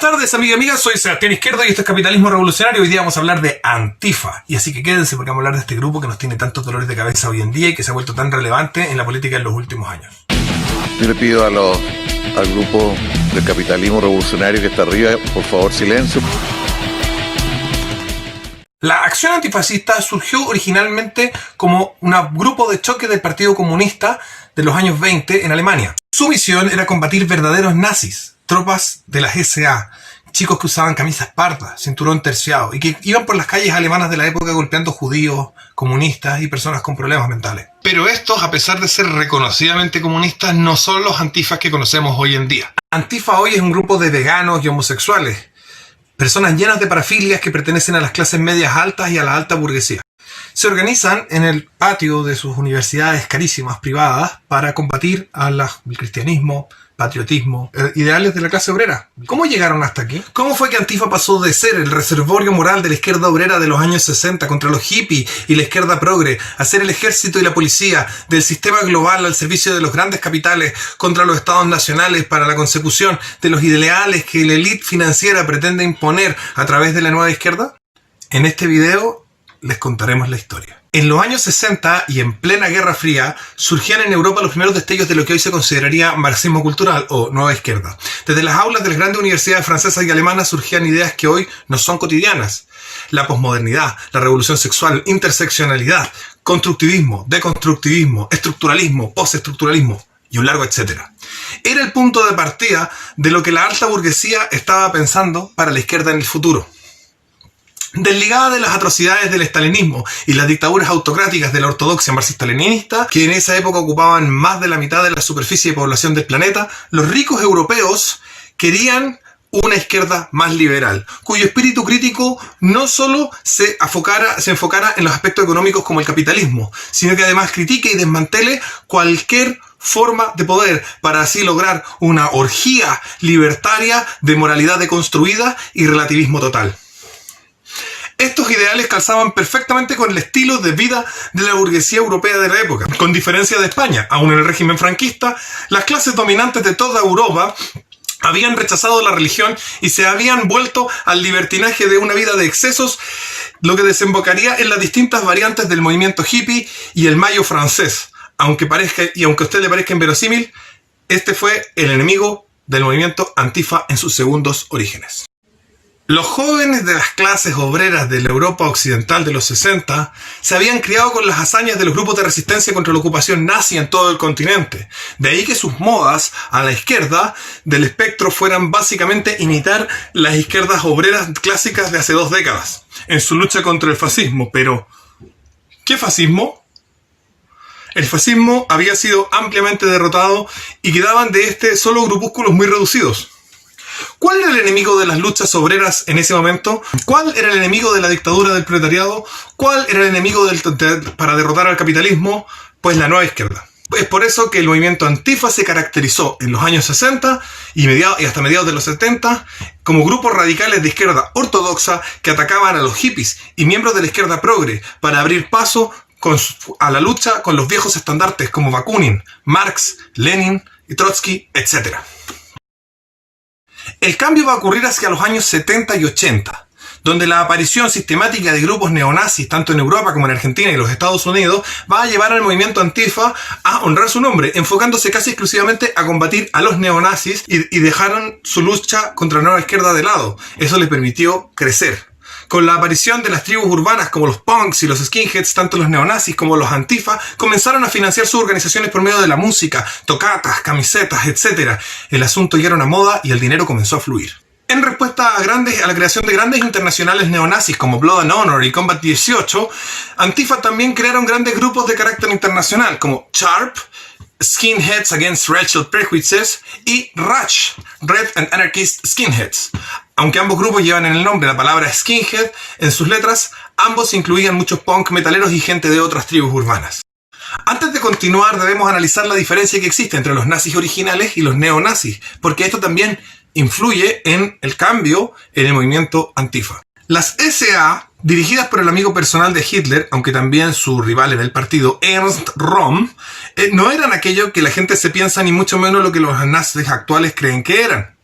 tardes, amiga y amigas, soy Sebastián Izquierdo y esto es Capitalismo Revolucionario. Hoy día vamos a hablar de Antifa. Y así que quédense porque vamos a hablar de este grupo que nos tiene tantos dolores de cabeza hoy en día y que se ha vuelto tan relevante en la política en los últimos años. Yo le pido al grupo del Capitalismo Revolucionario que está arriba, por favor, silencio. La acción antifascista surgió originalmente como un grupo de choque del Partido Comunista de los años 20 en Alemania. Su misión era combatir verdaderos nazis, tropas de las SA, chicos que usaban camisas pardas, cinturón terciado y que iban por las calles alemanas de la época golpeando judíos, comunistas y personas con problemas mentales. Pero estos, a pesar de ser reconocidamente comunistas, no son los antifas que conocemos hoy en día. Antifa hoy es un grupo de veganos y homosexuales, personas llenas de parafilias que pertenecen a las clases medias altas y a la alta burguesía. Se organizan en el patio de sus universidades carísimas privadas para combatir al cristianismo, patriotismo, ideales de la clase obrera. ¿Cómo llegaron hasta aquí? ¿Cómo fue que Antifa pasó de ser el reservorio moral de la izquierda obrera de los años 60 contra los hippies y la izquierda progre, a ser el ejército y la policía del sistema global al servicio de los grandes capitales contra los estados nacionales para la consecución de los ideales que la élite financiera pretende imponer a través de la nueva izquierda? En este video les contaremos la historia. En los años 60 y en plena Guerra Fría surgían en Europa los primeros destellos de lo que hoy se consideraría marxismo cultural o nueva izquierda. Desde las aulas de las grandes universidades francesas y alemanas surgían ideas que hoy no son cotidianas. La posmodernidad, la revolución sexual, interseccionalidad, constructivismo, deconstructivismo, estructuralismo, postestructuralismo y un largo etcétera. Era el punto de partida de lo que la alta burguesía estaba pensando para la izquierda en el futuro. Desligada de las atrocidades del estalinismo y las dictaduras autocráticas de la ortodoxia marxista-leninista, que en esa época ocupaban más de la mitad de la superficie de población del planeta, los ricos europeos querían una izquierda más liberal, cuyo espíritu crítico no solo se enfocara en los aspectos económicos como el capitalismo, sino que además critique y desmantele cualquier forma de poder para así lograr una orgía libertaria de moralidad deconstruida y relativismo total. Estos ideales calzaban perfectamente con el estilo de vida de la burguesía europea de la época. Con diferencia de España, aún en el régimen franquista, las clases dominantes de toda Europa habían rechazado la religión y se habían vuelto al libertinaje de una vida de excesos, lo que desembocaría en las distintas variantes del movimiento hippie y el mayo francés. Aunque a usted le parezca inverosímil, este fue el enemigo del movimiento Antifa en sus segundos orígenes. Los jóvenes de las clases obreras de la Europa occidental de los 60 se habían criado con las hazañas de los grupos de resistencia contra la ocupación nazi en todo el continente. De ahí que sus modas a la izquierda del espectro fueran básicamente imitar las izquierdas obreras clásicas de hace 2 décadas en su lucha contra el fascismo. Pero, ¿qué fascismo? El fascismo había sido ampliamente derrotado y quedaban de este solo grupúsculos muy reducidos. ¿Cuál era el enemigo de las luchas obreras en ese momento? ¿Cuál era el enemigo de la dictadura del proletariado? ¿Cuál era el enemigo para derrotar al capitalismo? Pues la nueva izquierda. Es por eso que el movimiento Antifa se caracterizó en los años 60 y hasta mediados de los 70 como grupos radicales de izquierda ortodoxa que atacaban a los hippies y miembros de la izquierda progre para abrir paso a la lucha con los viejos estandartes como Bakunin, Marx, Lenin, Trotsky, etc. El cambio va a ocurrir hacia los años 70 y 80, donde la aparición sistemática de grupos neonazis, tanto en Europa como en Argentina y los Estados Unidos, va a llevar al movimiento Antifa a honrar su nombre, enfocándose casi exclusivamente a combatir a los neonazis y dejaron su lucha contra la nueva izquierda de lado. Eso les permitió crecer. Con la aparición de las tribus urbanas como los punks y los skinheads, tanto los neonazis como los antifa comenzaron a financiar sus organizaciones por medio de la música, tocatas, camisetas, etc. El asunto ya era una moda y el dinero comenzó a fluir. En respuesta a la creación de grandes internacionales neonazis como Blood and Honor y Combat 18, Antifa también crearon grandes grupos de carácter internacional como CHARP, Skinheads Against Racial Prejudices y RACH, Red and Anarchist Skinheads. Aunque ambos grupos llevan en el nombre la palabra skinhead en sus letras, ambos incluían muchos punk metaleros y gente de otras tribus urbanas. Antes de continuar, debemos analizar la diferencia que existe entre los nazis originales y los neonazis, porque esto también influye en el cambio en el movimiento Antifa. Las SA, dirigidas por el amigo personal de Hitler, aunque también su rival en el partido, Ernst Röhm, no eran aquello que la gente se piensa ni mucho menos lo que los nazis actuales creen que eran.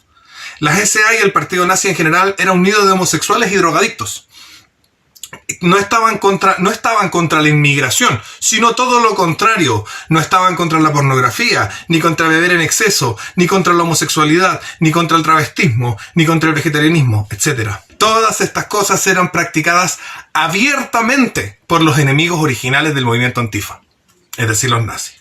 Las SA y el partido nazi en general era un nido de homosexuales y drogadictos. No estaban contra la inmigración, sino todo lo contrario. No estaban contra la pornografía, ni contra beber en exceso, ni contra la homosexualidad, ni contra el travestismo, ni contra el vegetarianismo, etc. Todas estas cosas eran practicadas abiertamente por los enemigos originales del movimiento Antifa, es decir, los nazis.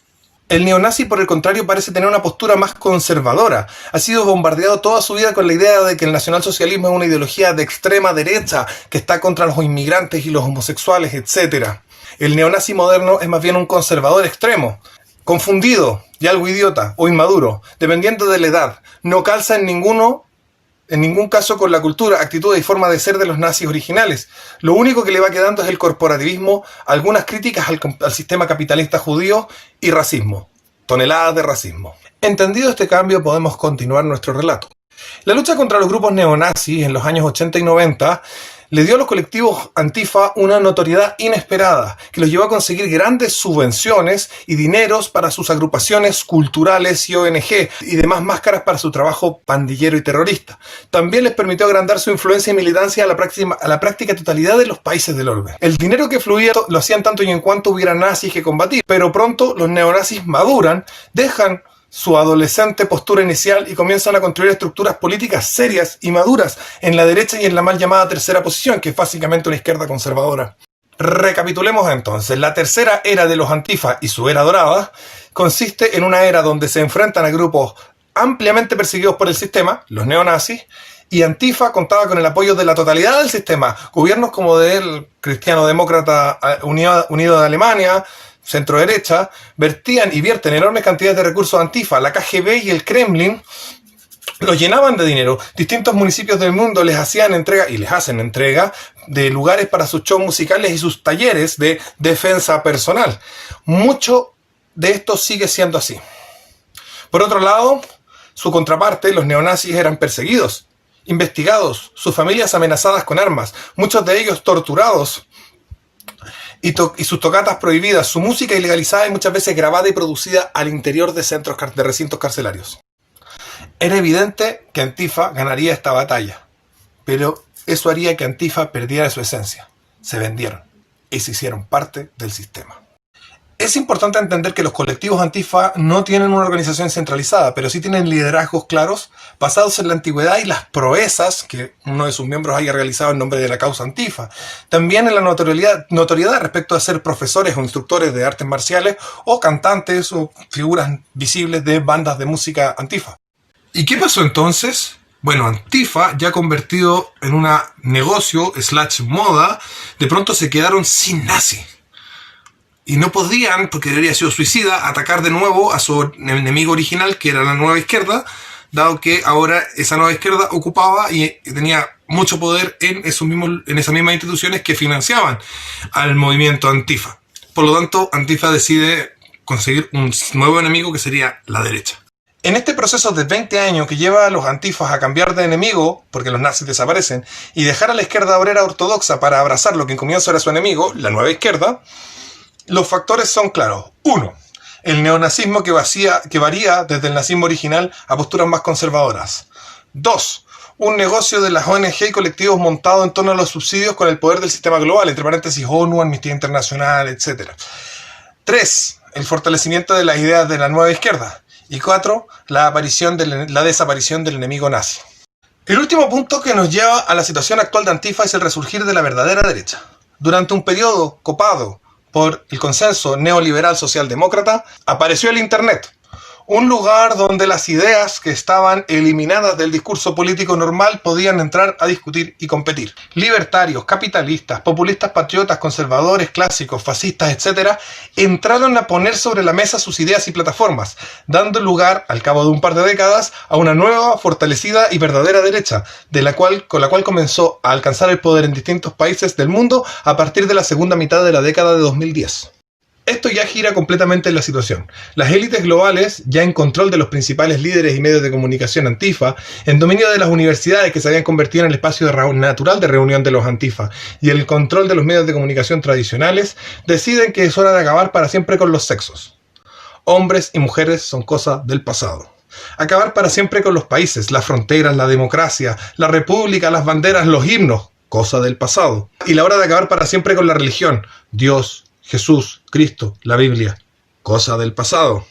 El neonazi, por el contrario, parece tener una postura más conservadora. Ha sido bombardeado toda su vida con la idea de que el nacionalsocialismo es una ideología de extrema derecha que está contra los inmigrantes y los homosexuales, etc. El neonazi moderno es más bien un conservador extremo, confundido y algo idiota o inmaduro, dependiendo de la edad. No calza en ningún caso con la cultura, actitudes y forma de ser de los nazis originales. Lo único que le va quedando es el corporativismo, algunas críticas al sistema capitalista judío y racismo. Toneladas de racismo. Entendido este cambio, podemos continuar nuestro relato. La lucha contra los grupos neonazis en los años 80 y 90 le dio a los colectivos Antifa una notoriedad inesperada, que los llevó a conseguir grandes subvenciones y dineros para sus agrupaciones culturales y ONG, y demás máscaras para su trabajo pandillero y terrorista. También les permitió agrandar su influencia y militancia a la práctica totalidad de los países del orbe. El dinero que fluía lo hacían tanto y en cuanto hubiera nazis que combatir, pero pronto los neonazis maduran, dejan su adolescente postura inicial y comienzan a construir estructuras políticas serias y maduras en la derecha y en la mal llamada tercera posición, que es básicamente una izquierda conservadora. Recapitulemos entonces. La tercera era de los Antifa y su era dorada consiste en una era donde se enfrentan a grupos ampliamente perseguidos por el sistema, los neonazis, y Antifa contaba con el apoyo de la totalidad del sistema. Gobiernos como del cristiano-demócrata unido de Alemania, centro derecha, vertían y vierten enormes cantidades de recursos a Antifa. La KGB y el Kremlin los llenaban de dinero. Distintos municipios del mundo les hacían entrega, y les hacen entrega, de lugares para sus shows musicales y sus talleres de defensa personal. Mucho de esto sigue siendo así. Por otro lado, su contraparte, los neonazis, eran perseguidos, investigados, sus familias amenazadas con armas, muchos de ellos torturados, y sus tocatas prohibidas, su música ilegalizada y muchas veces grabada y producida al interior de recintos carcelarios. Era evidente que Antifa ganaría esta batalla, pero eso haría que Antifa perdiera su esencia. Se vendieron y se hicieron parte del sistema. Es importante entender que los colectivos Antifa no tienen una organización centralizada, pero sí tienen liderazgos claros basados en la antigüedad y las proezas que uno de sus miembros haya realizado en nombre de la causa Antifa. También en la notoriedad respecto a ser profesores o instructores de artes marciales o cantantes o figuras visibles de bandas de música Antifa. ¿Y qué pasó entonces? Bueno, Antifa, ya convertido en un negocio / moda, de pronto se quedaron sin nazi. Y no podían, porque habría sido suicida, atacar de nuevo a su enemigo original, que era la nueva izquierda, dado que ahora esa nueva izquierda ocupaba y tenía mucho poder en esas mismas instituciones que financiaban al movimiento Antifa. Por lo tanto, Antifa decide conseguir un nuevo enemigo que sería la derecha. En este proceso de 20 años que lleva a los Antifas a cambiar de enemigo, porque los nazis desaparecen, y dejar a la izquierda obrera ortodoxa para abrazar lo que en comienzo era su enemigo, la nueva izquierda, los factores son claros. 1. El neonazismo que varía desde el nazismo original a posturas más conservadoras. 2. Un negocio de las ONG y colectivos montado en torno a los subsidios con el poder del sistema global, entre paréntesis ONU, Amnistía Internacional, etc. 3. El fortalecimiento de las ideas de la nueva izquierda. Y 4. La desaparición del enemigo nazi. El último punto que nos lleva a la situación actual de Antifa es el resurgir de la verdadera derecha. Durante un periodo copado por el consenso neoliberal socialdemócrata, apareció el Internet, un lugar donde las ideas que estaban eliminadas del discurso político normal podían entrar a discutir y competir. Libertarios, capitalistas, populistas patriotas, conservadores, clásicos, fascistas, etc., entraron a poner sobre la mesa sus ideas y plataformas, dando lugar, al cabo de un par de décadas, a una nueva, fortalecida y verdadera derecha, con la cual comenzó a alcanzar el poder en distintos países del mundo a partir de la segunda mitad de la década de 2010. Esto ya gira completamente la situación. Las élites globales, ya en control de los principales líderes y medios de comunicación Antifa, en dominio de las universidades que se habían convertido en el espacio natural de reunión de los Antifa, y el control de los medios de comunicación tradicionales, deciden que es hora de acabar para siempre con los sexos. Hombres y mujeres son cosa del pasado. Acabar para siempre con los países, las fronteras, la democracia, la república, las banderas, los himnos, cosa del pasado. Y la hora de acabar para siempre con la religión, Dios, Jesús, Cristo, la Biblia, cosa del pasado.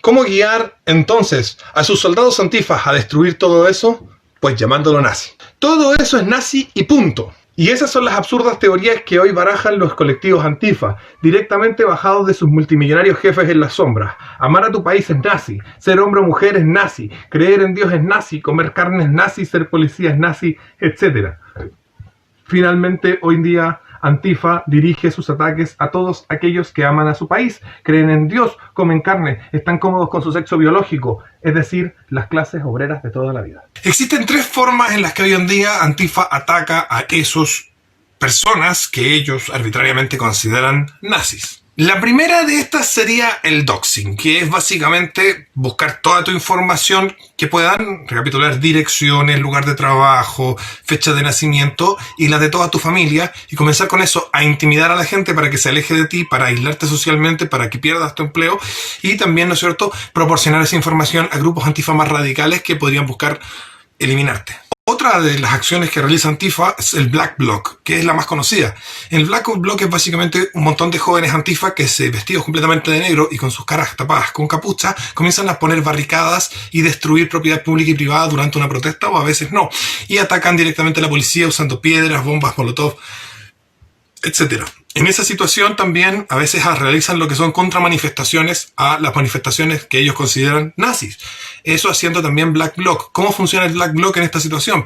¿Cómo guiar entonces a sus soldados antifas a destruir todo eso? Pues llamándolo nazi. Todo eso es nazi y punto. Y esas son las absurdas teorías que hoy barajan los colectivos antifa, directamente bajados de sus multimillonarios jefes en las sombras. Amar a tu país es nazi, ser hombre o mujer es nazi, creer en Dios es nazi, comer carne es nazi, ser policía es nazi, etc. Finalmente, hoy en día, Antifa dirige sus ataques a todos aquellos que aman a su país, creen en Dios, comen carne, están cómodos con su sexo biológico, es decir, las clases obreras de toda la vida. Existen tres formas en las que hoy en día Antifa ataca a esos personas que ellos arbitrariamente consideran nazis. La primera de estas sería el doxing, que es básicamente buscar toda tu información que puedan, recapitular direcciones, lugar de trabajo, fecha de nacimiento y la de toda tu familia, y comenzar con eso a intimidar a la gente para que se aleje de ti, para aislarte socialmente, para que pierdas tu empleo y también, ¿no es cierto?, proporcionar esa información a grupos antifa más radicales que podrían buscar eliminarte. Otra de las acciones que realiza Antifa es el Black Bloc, que es la más conocida. El Black Bloc es básicamente un montón de jóvenes Antifa que, vestidos completamente de negro y con sus caras tapadas con capucha, comienzan a poner barricadas y destruir propiedad pública y privada durante una protesta, o a veces no. Y atacan directamente a la policía usando piedras, bombas, molotov, etc. En esa situación también a veces realizan lo que son contramanifestaciones a las manifestaciones que ellos consideran nazis. Eso haciendo también Black Bloc. ¿Cómo funciona el Black Bloc en esta situación?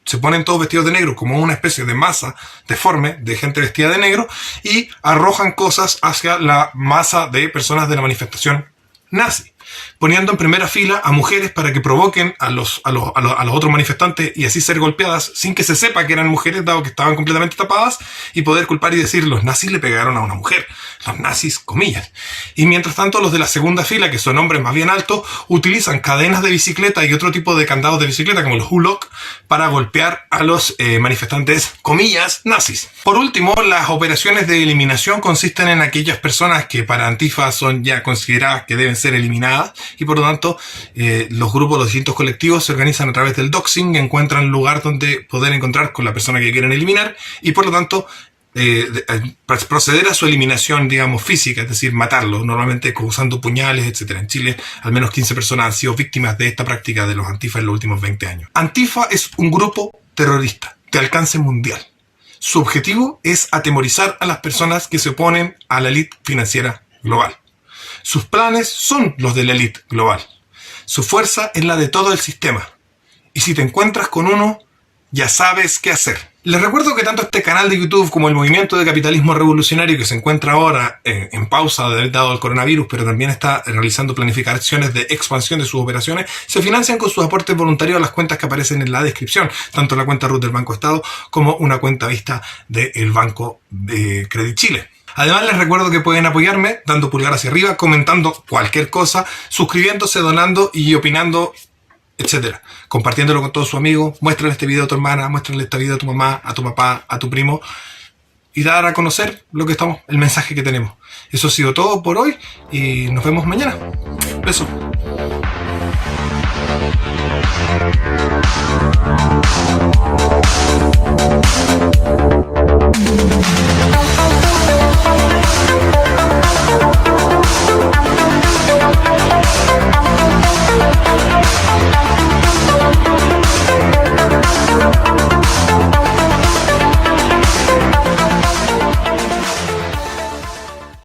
Se ponen todos vestidos de negro como una especie de masa deforme de gente vestida de negro y arrojan cosas hacia la masa de personas de la manifestación nazi, poniendo en primera fila a mujeres para que provoquen a los otros manifestantes y así ser golpeadas sin que se sepa que eran mujeres, dado que estaban completamente tapadas, y poder culpar y decir los nazis le pegaron a una mujer, los nazis, comillas. Y mientras tanto los de la segunda fila, que son hombres más bien altos, utilizan cadenas de bicicleta y otro tipo de candados de bicicleta como los Hulock para golpear a los manifestantes, comillas, nazis. Por último, las operaciones de eliminación consisten en aquellas personas que para Antifa son ya consideradas que deben ser eliminadas, y por lo tanto los grupos, los distintos colectivos se organizan a través del doxing, encuentran un lugar donde poder encontrar con la persona que quieren eliminar y por lo tanto proceder a su eliminación, digamos, física, es decir, matarlo, normalmente usando puñales, etc. En Chile, al menos 15 personas han sido víctimas de esta práctica de los Antifa en los últimos 20 años. Antifa es un grupo terrorista de alcance mundial. Su objetivo es atemorizar a las personas que se oponen a la élite financiera global. Sus planes son los de la élite global. Su fuerza es la de todo el sistema. Y si te encuentras con uno, ya sabes qué hacer. Les recuerdo que tanto este canal de YouTube como el movimiento de capitalismo revolucionario, que se encuentra ahora en pausa dado el coronavirus, pero también está realizando planificaciones de expansión de sus operaciones, se financian con sus aportes voluntarios a las cuentas que aparecen en la descripción, tanto la cuenta RUT del Banco Estado como una cuenta vista del Banco de Credit Chile. Además les recuerdo que pueden apoyarme dando pulgar hacia arriba, comentando cualquier cosa, suscribiéndose, donando y opinando, etcétera. Compartiéndolo con todos sus amigos, muéstrale este video a tu hermana, muéstrale este video a tu mamá, a tu papá, a tu primo y dar a conocer el mensaje que tenemos. Eso ha sido todo por hoy y nos vemos mañana. Besos.